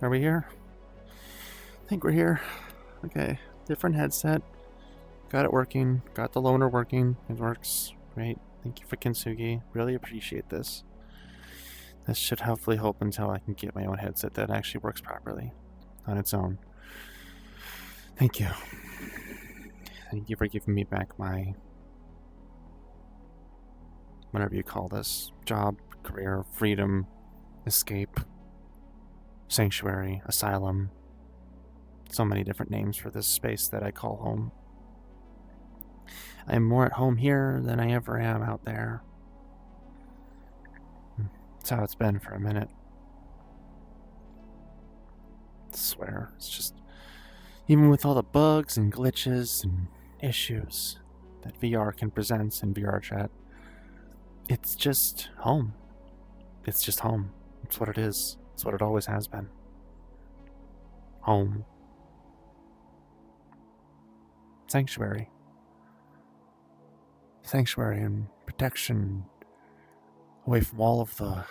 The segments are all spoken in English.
Are we here? I think we're here. Okay, different headset. Got it working. Got the loaner working. It works. Great. Thank you for Kintsugi. Really appreciate this. This should hopefully help until I can get my own headset that actually works properly on its own. Thank you. Thank you for giving me back my, whatever you call this, job, career, freedom, escape, sanctuary, asylum. So many different names for this space that I call home. I am more at home here than I ever am out there. That's how it's been for a minute. I swear, it's just, even with all the bugs and glitches and issues that VR can present in vrchat, it's just home. It's just home. It's what it is. It's what it always has been. Home. Sanctuary. Sanctuary and protection away from all of the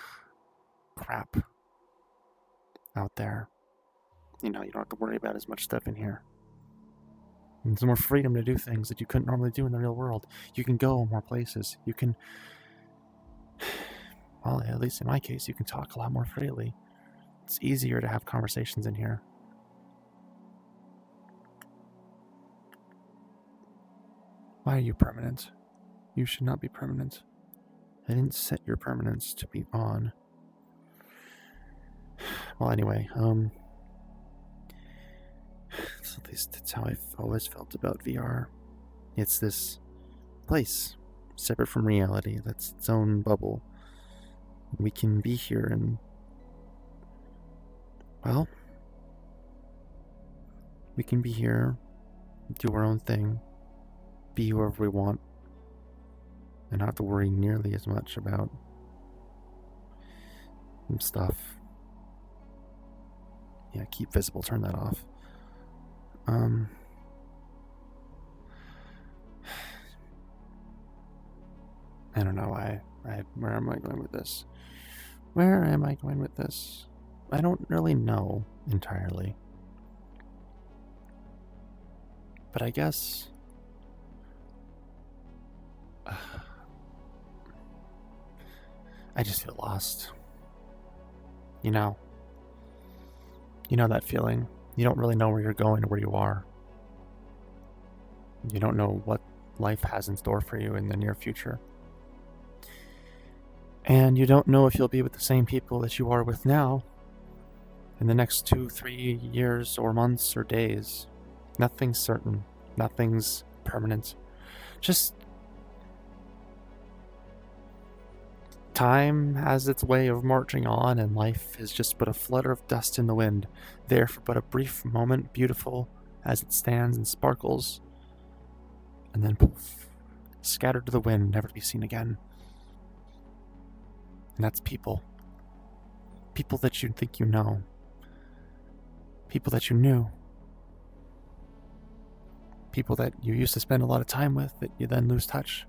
crap out there. You know, you don't have to worry about as much stuff in here. And there's more freedom to do things that you couldn't normally do in the real world. You can go more places. You can, well, at least in my case, you can talk a lot more freely. It's easier to have conversations in here. Why are you permanent? You should not be permanent. I didn't set your permanence to be on. Well, anyway, so at least that's how I've always felt about VR. It's this place, separate from reality, that's its own bubble. We can be here and, well, we can be here, do our own thing, be whoever we want, and not have to worry nearly as much about stuff. Yeah, keep visible, turn that off. I don't know where am I going with this? Where am I going with this? I don't really know entirely. But I guess I just feel lost. You know that feeling. You don't really know where you're going or where you are. You don't know what life has in store for you in the near future. And you don't know if you'll be with the same people that you are with now in the next 2-3 years or months or days. Nothing's certain. Nothing's permanent. Just time has its way of marching on, and life is just but a flutter of dust in the wind, there for but a brief moment, beautiful as it stands and sparkles, and then poof, scattered to the wind, never to be seen again. And that's people. People that you think you know. People that you knew. People that you used to spend a lot of time with that you then lose touch.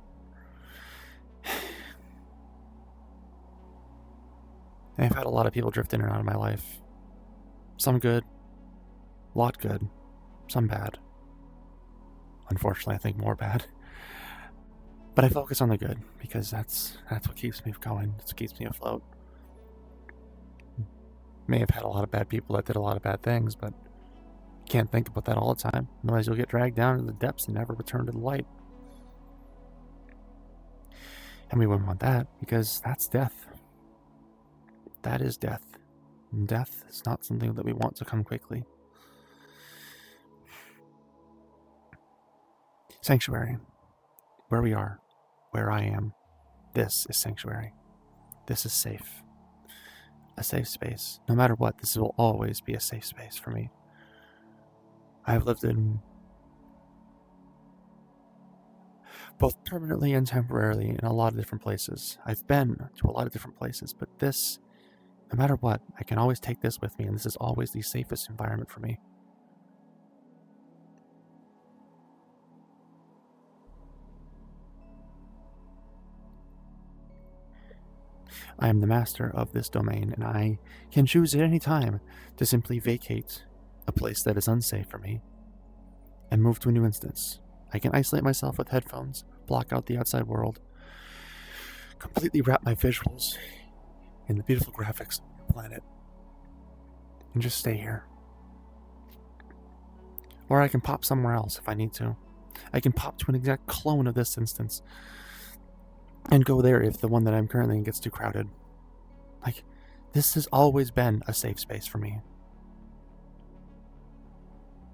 I've had a lot of people drift in and out of my life. Some good, a lot good, some bad. Unfortunately, I think more bad. But I focus on the good because that's what keeps me going. It's what keeps me afloat. May have had a lot of bad people that did a lot of bad things, but you can't think about that all the time. Otherwise, you'll get dragged down into the depths and never return to the light. And we wouldn't want that because that's death. That is death. And death is not something that we want to come quickly. Sanctuary. Where we are. Where I am. This is sanctuary. This is safe. A safe space. No matter what, this will always be a safe space for me. I have lived in both permanently and temporarily in a lot of different places. I've been to a lot of different places, but this, no matter what, I can always take this with me, and this is always the safest environment for me. I am the master of this domain, and I can choose at any time to simply vacate a place that is unsafe for me and move to a new instance. I can isolate myself with headphones, block out the outside world, completely wrap my visuals in the beautiful graphics of the planet, and just stay here. Or I can pop somewhere else if I need to. I can pop to an exact clone of this instance and go there if the one that I'm currently in gets too crowded. Like, this has always been a safe space for me.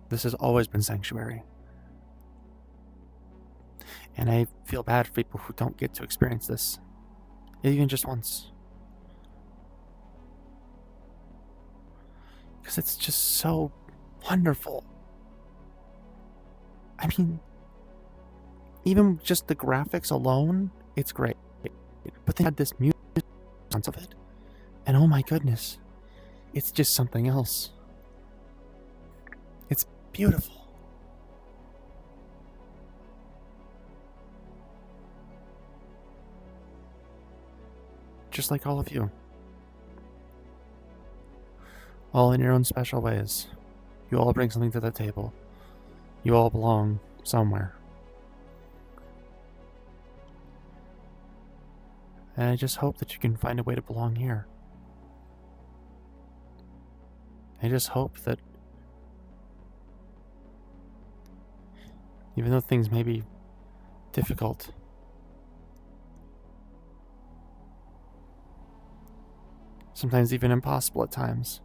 This has always been sanctuary. And I feel bad for people who don't get to experience this, even just once. Because it's just so wonderful. I mean, even just the graphics alone, it's great. But they had this music of it. And oh my goodness, it's just something else. It's beautiful. Just like all of you. All in your own special ways. You all bring something to the table. You all belong somewhere. And I just hope that you can find a way to belong here. I just hope that even though things may be difficult, sometimes even impossible at times,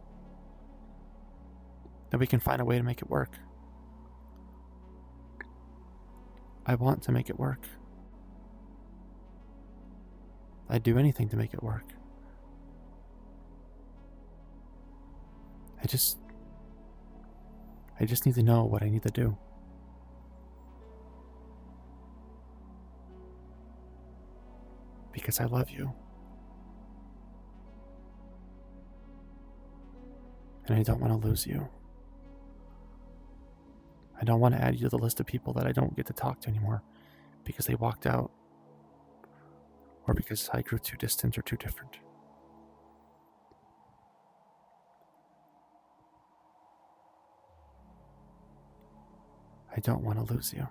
that we can find a way to make it work. I want to make it work. I'd do anything to make it work. I just need to know what I need to do. Because I love you. And I don't want to lose you. I don't want to add you to the list of people that I don't get to talk to anymore because they walked out or because I grew too distant or too different. I don't want to lose you.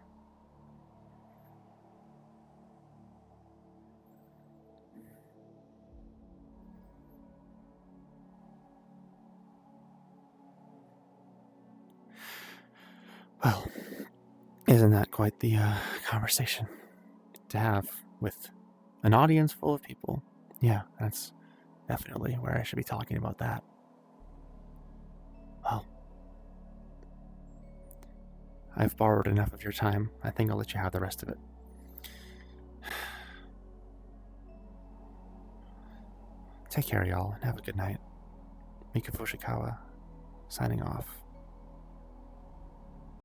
Well, isn't that quite the conversation to have with an audience full of people? Yeah, that's definitely where I should be talking about that. Well, I've borrowed enough of your time. I think I'll let you have the rest of it. Take care, y'all, and have a good night. Miko Fujikawa, signing off.